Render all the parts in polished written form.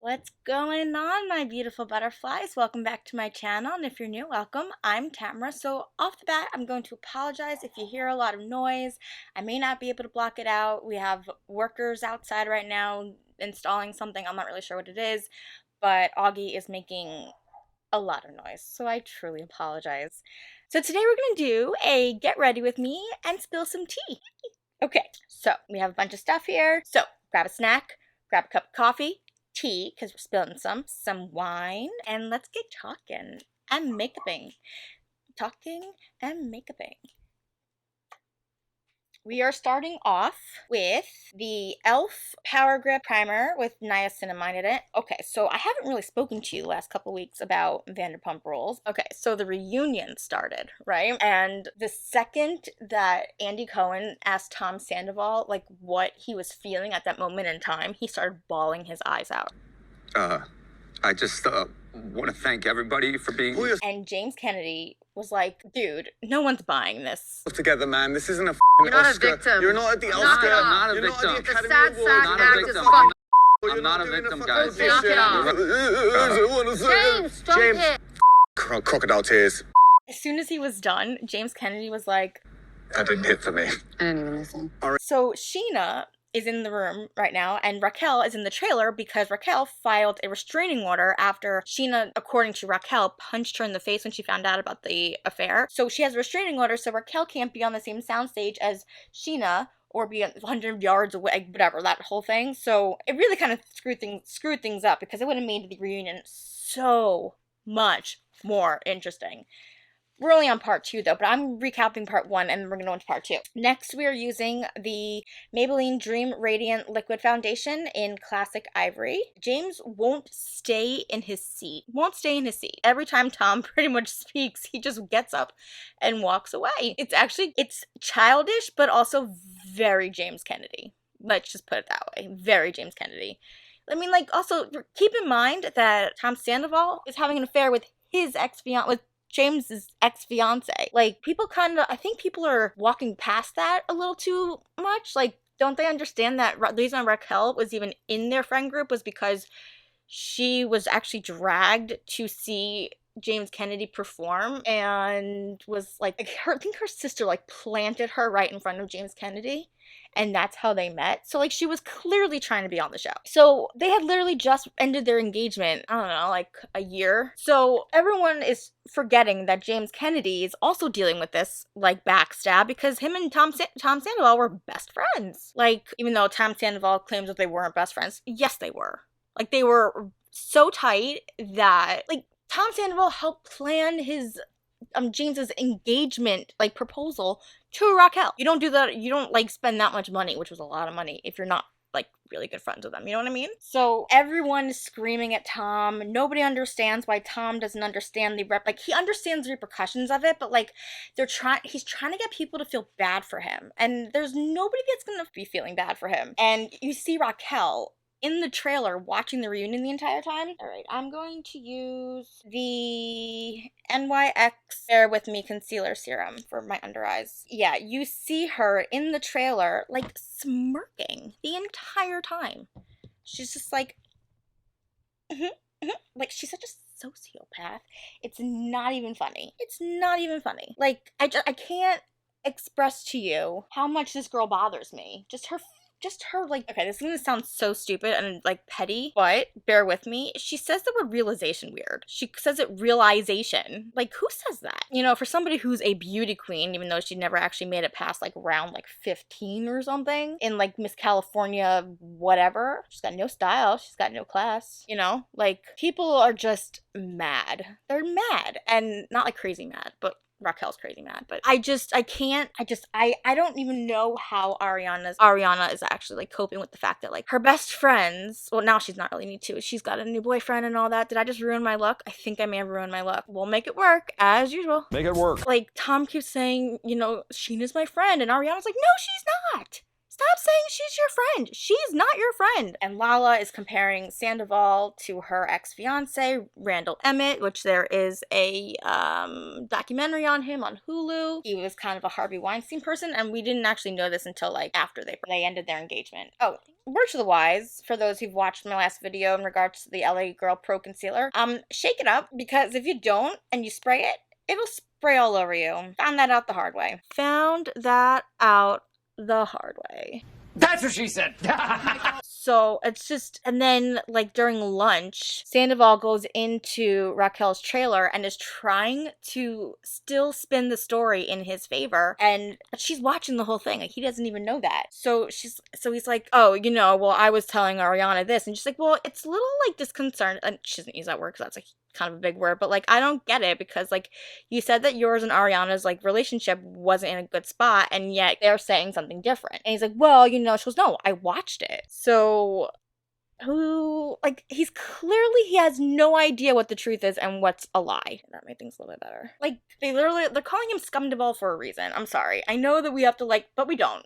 What's going on, my beautiful butterflies? Welcome back to my channel, and if you're new, welcome. I'm Tamara. So off the bat, I'm going to apologize if you hear a lot of noise. I may not be able to block it out. We have workers outside right now installing something. I'm not really sure what it is, but Augie is making a lot of noise, so I truly apologize. So today we're going to do a get ready with me and spill some tea. Okay, so we have a bunch of stuff here. So grab a snack, grab a cup of coffee, tea, because we're spilling some wine, and let's get talking and makeuping. Talking and makeuping. We are starting off with the e.l.f. Power Grip Primer with niacinamide in it. Okay, so I haven't really spoken to you the last couple weeks about Vanderpump Rules. Okay, so the reunion started, right? And the second that Andy Cohen asked Tom Sandoval, like, what he was feeling at that moment in time, he started bawling his eyes out. I just want to thank everybody for being here. And James Kennedy was like, dude, no one's buying this. Together, man. This isn't a You're not Oscar. a victim. You're not at the Knock Oscar. it off. I'm not a You're victim. not at the It's a Academy sad, Awards. sad Not act a as victim. fuck. I'm not a victim, guys. Knock it off. James, stop James. it. Crocodile tears. As soon as he was done, James Kennedy was like, That didn't hit for me. I didn't even listen. so Sheena is in the room right now, and Raquel is in the trailer because Raquel filed a restraining order after Sheena, according to Raquel, punched her in the face when she found out about the affair. So she has a restraining order, so Raquel can't be on the same soundstage as Sheena or be 100 yards away, whatever, that whole thing. So it really kind of screwed things up because it would have made the reunion so much more interesting. We're only on part 2 though, but I'm recapping part 1 and we're going to go into part 2. Next, we are using the Maybelline Dream Radiant Liquid Foundation in Classic Ivory. James won't stay in his seat. Every time Tom pretty much speaks, he just gets up and walks away. It's childish, but also very James Kennedy. Let's just put it that way. Very James Kennedy. I mean, like, also, keep in mind that Tom Sandoval is having an affair with his ex-fiancé, with James's ex-fiance. Like, I think people are walking past that a little too much. Like, don't they understand that the reason Raquel was even in their friend group was because she was actually dragged to see James Kennedy perform and was like I think her sister like planted her right in front of James Kennedy. And that's how they met. So, like, she was clearly trying to be on the show. So, they had literally just ended their engagement, I don't know, like a year. So, everyone is forgetting that James Kennedy is also dealing with this, like, backstab because him and Tom Sandoval were best friends. Like, even though Tom Sandoval claims that they weren't best friends, yes, they were. Like, they were so tight that, like, Tom Sandoval helped plan his James's engagement, like, proposal to Raquel. You don't do that, you don't, like, spend that much money, which was a lot of money, if you're not, like, really good friends with them, you know what I mean? So everyone is screaming at Tom. Nobody understands why Tom doesn't understand like, he understands the repercussions of it, but, like, he's trying to get people to feel bad for him, and there's nobody that's gonna be feeling bad for him. And you see Raquel in the trailer watching the reunion the entire time. All right, I'm going to use the NYX Bear With Me Concealer Serum for my under eyes. Yeah, you see her in the trailer, like, smirking the entire time. She's just like, like, she's such a sociopath. It's not even funny. Like, I can't express to you how much this girl bothers me. Just her, like, okay, this is gonna sound so stupid and, like, petty, but bear with me. She says the word realization weird. She says it realization. Like, who says that? You know, for somebody who's a beauty queen, even though she never actually made it past, like, round, like, 15 or something, in, like, Miss California, whatever. She's got no style. She's got no class, you know? Like, people are just mad. They're mad. And not, like, crazy mad, but Raquel's crazy mad, but I don't even know how Ariana is actually, like, coping with the fact that, like, her best friends, well, now she's not really need to, she's got a new boyfriend and all that. Did I just ruin my luck? I think I may have ruined my luck. We'll make it work, as usual. Make it work. Like, Tom keeps saying, you know, Sheena's my friend, and Ariana's like, no, she's not! Stop saying she's your friend. She's not your friend. And Lala is comparing Sandoval to her ex-fiance, Randall Emmett, which there is a documentary on him on Hulu. He was kind of a Harvey Weinstein person, and we didn't actually know this until like after they ended their engagement. Oh, word to the wise, for those who've watched my last video in regards to the LA Girl Pro Concealer, shake it up, because if you don't and you spray it, it'll spray all over you. Found that out the hard way. Found that out the hard way. That's what she said. So it's just, and then like during lunch, Sandoval goes into Raquel's trailer and is trying to still spin the story in his favor, and she's watching the whole thing. Like, he doesn't even know that. So he's like, oh, you know, well, I was telling Ariana this, and she's like, well, it's a little like disconcerting, and she doesn't use that word because that's like kind of a big word, but like, I don't get it, because like, you said that yours and Ariana's like relationship wasn't in a good spot, and yet they're saying something different. And he's like, well, you know, she goes, no, I watched it. So who, like, he has no idea what the truth is and what's a lie. That made things a little bit better. Like, they're calling him Scumdeball for a reason. I'm sorry. I know that we have to like, but we don't.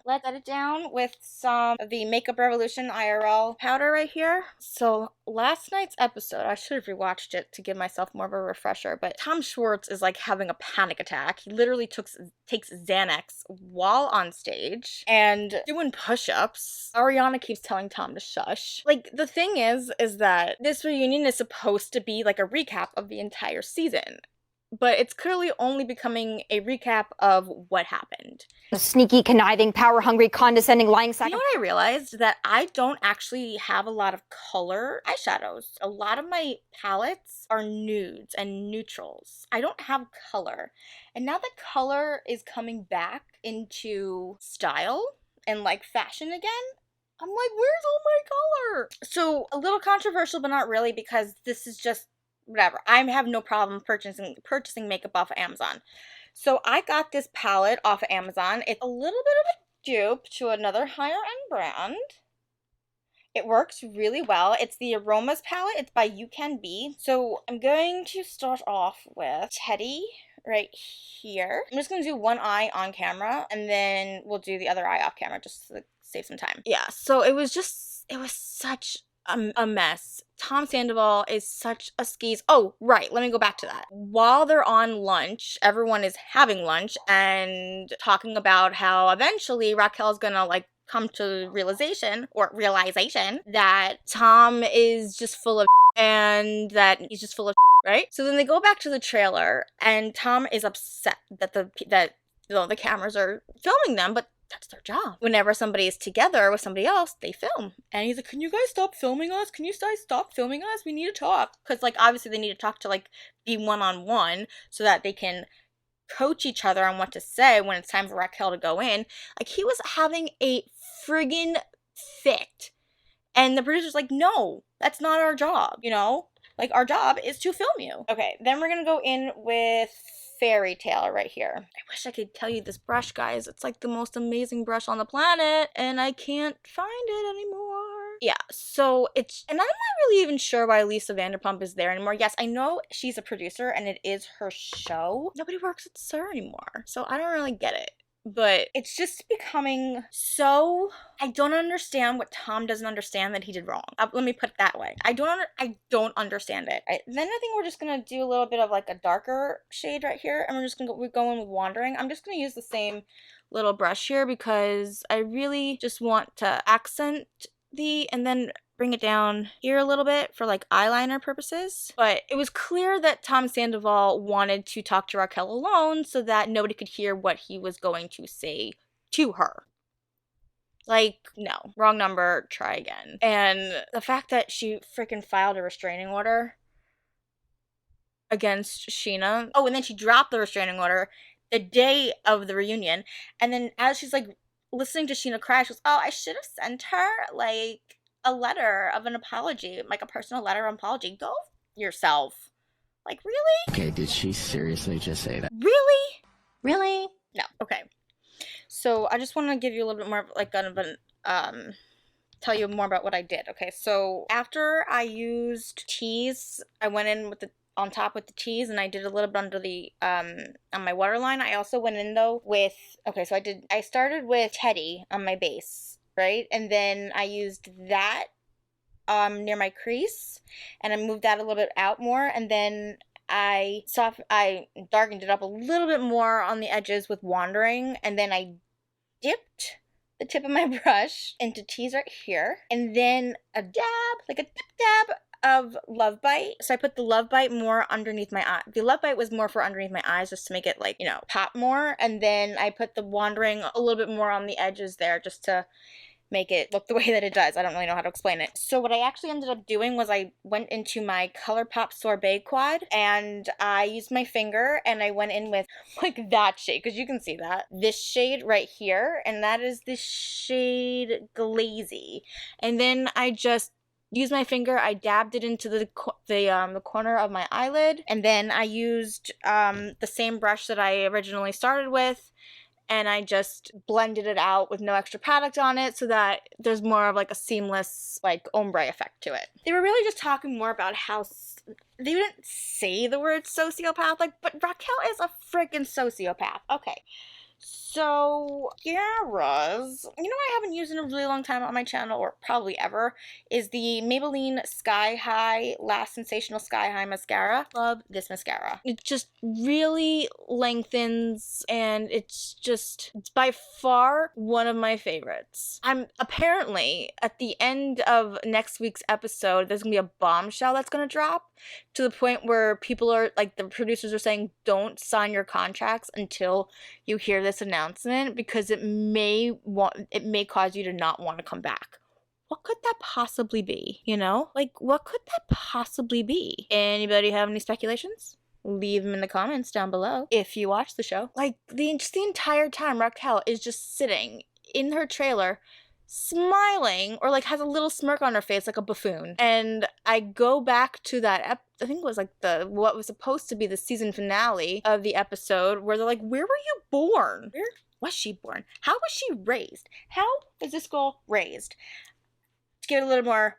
Let's edit down with some of the Makeup Revolution IRL powder right here. So last night's episode, I should have rewatched it to give myself more of a refresher, but Tom Schwartz is like having a panic attack. He literally takes Xanax while on stage and doing push-ups. Ariana keeps telling Tom to shush. Like, the thing is that this reunion is supposed to be like a recap of the entire season, but it's clearly only becoming a recap of what happened. A sneaky, conniving, power-hungry, condescending, lying sack. You know what I realized? That I don't actually have a lot of color eyeshadows. A lot of my palettes are nudes and neutrals. I don't have color. And now that color is coming back into style and like fashion again, I'm like, where's all my color? So a little controversial, but not really, because this is just whatever. I have no problem purchasing makeup off of Amazon. So I got this palette off of Amazon. It's a little bit of a dupe to another higher end brand. It works really well. It's the Aromas palette. It's by You Can Be. So I'm going to start off with Teddy right here. I'm just going to do one eye on camera, and then we'll do the other eye off camera just to save some time. Yeah, so it was such a mess. Tom Sandoval is such a skis. Oh, right. Let me go back to that. While they're on lunch, everyone is having lunch and talking about how eventually Raquel's gonna like come to realization that Tom is just full of and that he's just full of right? So then they go back to the trailer and Tom is upset that the cameras are filming them, but that's their job. Whenever somebody is together with somebody else, they film. And he's like, can you guys stop filming us? Can you guys stop filming us? We need to talk. Because, like, obviously they need to talk to, like, be one-on-one so that they can coach each other on what to say when it's time for Raquel to go in. Like, he was having a friggin' fit. And the producer's like, no, that's not our job, you know? Like, our job is to film you. Okay, then we're gonna go in with Fairy Tale right here. I wish I could tell you this brush, guys. It's like the most amazing brush on the planet, and I can't find it anymore. Yeah, so and I'm not really even sure why Lisa Vanderpump is there anymore. Yes, I know she's a producer, and it is her show. Nobody works at SUR anymore, so I don't really get it. But it's just becoming so... I don't understand what Tom doesn't understand that he did wrong. Let me put it that way. I don't understand it. Then I think we're just going to do a little bit of like a darker shade right here. And we're just going to go in with Wandering. I'm just going to use the same little brush here because I really just want to accent and then bring it down here a little bit for like eyeliner purposes. But it was clear that Tom Sandoval wanted to talk to Raquel alone so that nobody could hear what he was going to say to her. Like, no, wrong number, try again. And the fact that she freaking filed a restraining order against Sheena. Oh, and then she dropped the restraining order the day of the reunion. And then as she's like listening to Sheena cry, she goes, oh, I should have sent her like a letter of an apology, like a personal letter of apology. Go yourself. Like, really? Okay, did she seriously just say that? Really? Really? No. Okay. So I just want to give you a little bit more of like kind of an tell you more about what I did. Okay, so after I used teas, I went in with the on top with the tease, and I did a little bit under the on my waterline. I also went in though with, okay, so I started with Teddy on my base, right? And then I used that near my crease, and I moved that a little bit out more, and then I darkened it up a little bit more on the edges with Wandering, and then I dipped the tip of my brush into tease right here, and then a dab, like a dab of Love Bite. So I put the Love Bite more underneath my eye. The Love Bite was more for underneath my eyes, just to make it, like, you know, pop more, and then I put the Wandering a little bit more on the edges there, just to make it look the way that it does. I don't really know how to explain it. So what I actually ended up doing was I went into my ColourPop Sorbet Quad, and I used my finger, and I went in with like that shade, because you can see that. This shade right here, and that is the shade Glazy. And then I just used my finger, I dabbed it into the corner of my eyelid, and then I used the same brush that I originally started with, and I just blended it out with no extra product on it, so that there's more of like a seamless, like, ombre effect to it. They were really just talking more about how they didn't say the word sociopath, like, but Raquel is a freaking sociopath. Okay. So, mascaras, you know what I haven't used in a really long time on my channel, or probably ever, is the Maybelline Sky High Last Sensational Sky High Mascara. Love this mascara. It just really lengthens, and it's by far one of my favorites. I'm apparently, at the end of next week's episode, there's gonna be a bombshell that's gonna drop, to the point where people are, like, the producers are saying, don't sign your contracts until you hear this announcement, because it may cause you to not want to come back. What could that possibly be? You know, like, what could that possibly be? Anybody have any speculations? Leave them in the comments down below if you watch the show. Like, the entire time Raquel is just sitting in her trailer smiling, or like has a little smirk on her face like a buffoon. And I go back to that I think it was like what was supposed to be the season finale of the episode, where they're like, where were you born? Where was she born? How was she raised? How was this girl raised? To give it a little more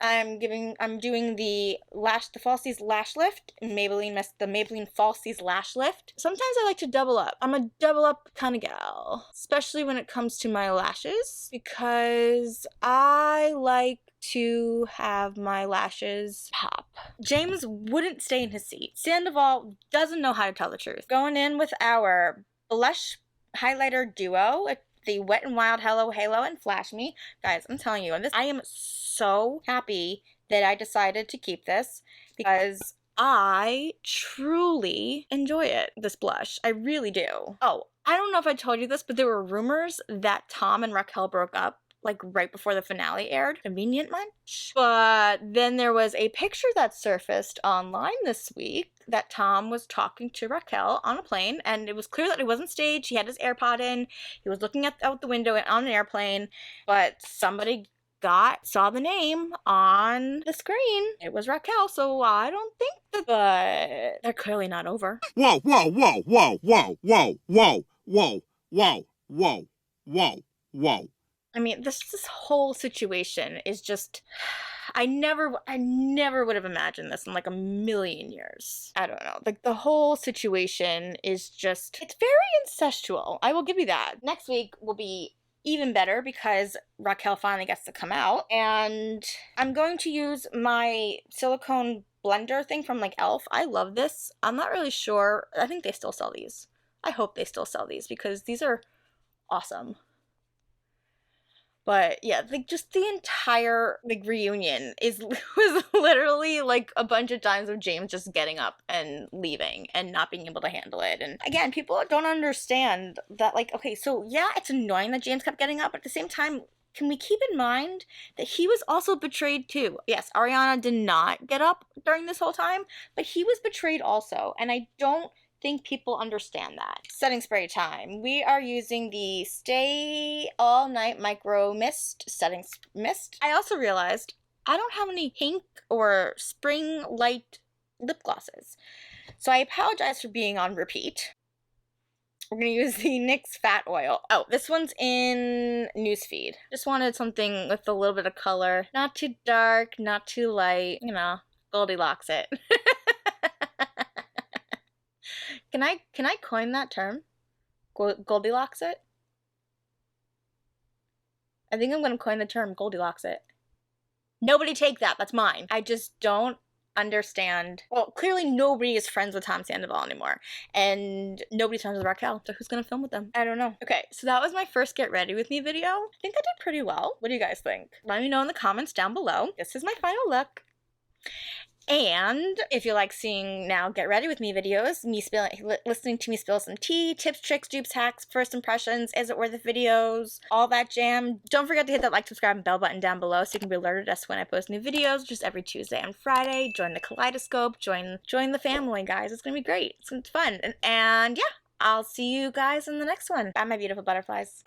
I'm doing the Falsies Lash Lift, the Maybelline Falsies Lash Lift. Sometimes I like to double up. I'm a double up kind of gal, especially when it comes to my lashes, because I like to have my lashes pop. James wouldn't stay in his seat. Sandoval doesn't know how to tell the truth. Going in with our blush highlighter duo, the Wet n Wild Hello Halo and Flash Me. Guys, I'm telling you, I am so happy that I decided to keep this, because I truly enjoy it, this blush. I really do. Oh, I don't know if I told you this, but there were rumors that Tom and Raquel broke up, like, right before the finale aired. Convenient much? But then there was a picture that surfaced online this week that Tom was talking to Raquel on a plane, and it was clear that it wasn't staged. He had his AirPod in, he was looking out the window on an airplane, but somebody saw the name on the screen. It was Raquel, so I don't think that, but they're clearly not over. Whoa, whoa, whoa, whoa, whoa, whoa, whoa, whoa, whoa, whoa, whoa, whoa. I mean, this whole situation is just, I never would have imagined this in like a million years. I don't know. Like, the whole situation is just, it's very incestual. I will give you that. Next week will be even better, because Raquel finally gets to come out, and I'm going to use my silicone blender thing from, like, e.l.f. I love this. I'm not really sure. I think they still sell these. I hope they still sell these, because these are awesome. But yeah, like, just the entire, like, reunion was literally like a bunch of times of James just getting up and leaving and not being able to handle it. And again, people don't understand that, like, okay, so yeah, it's annoying that James kept getting up, but at the same time, can we keep in mind that he was also betrayed too? Yes, Ariana did not get up during this whole time, but he was betrayed also, and I don't think people understand that. Setting spray time. We are using the Stay All Night Micro Mist setting mist. I also realized I don't have any pink or spring light lip glosses, so I apologize for being on repeat. We're gonna use the NYX Fat Oil. Oh, this one's in Newsfeed. Just wanted something with a little bit of color. Not too dark, not too light, you know. Goldilocks it. Can I coin that term? Goldilocks it? I think I'm gonna coin the term Goldilocks it. Nobody take that, that's mine. I just don't understand. Well, clearly nobody is friends with Tom Sandoval anymore. And nobody's friends with Raquel, so who's gonna film with them? I don't know. Okay, so that was my first Get Ready With Me video. I think I did pretty well. What do you guys think? Let me know in the comments down below. This is my final look. And if you like seeing now Get Ready With Me videos, listening to me spill some tea, tips, tricks, dupes, hacks, first impressions, is it worth it videos, all that jam, don't forget to hit that like, subscribe, and bell button down below so you can be alerted as to when I post new videos, just every Tuesday and Friday. Join the kaleidoscope, join the family, guys. It's gonna be great. It's gonna be fun. And yeah, I'll see you guys in the next one. Bye, my beautiful butterflies.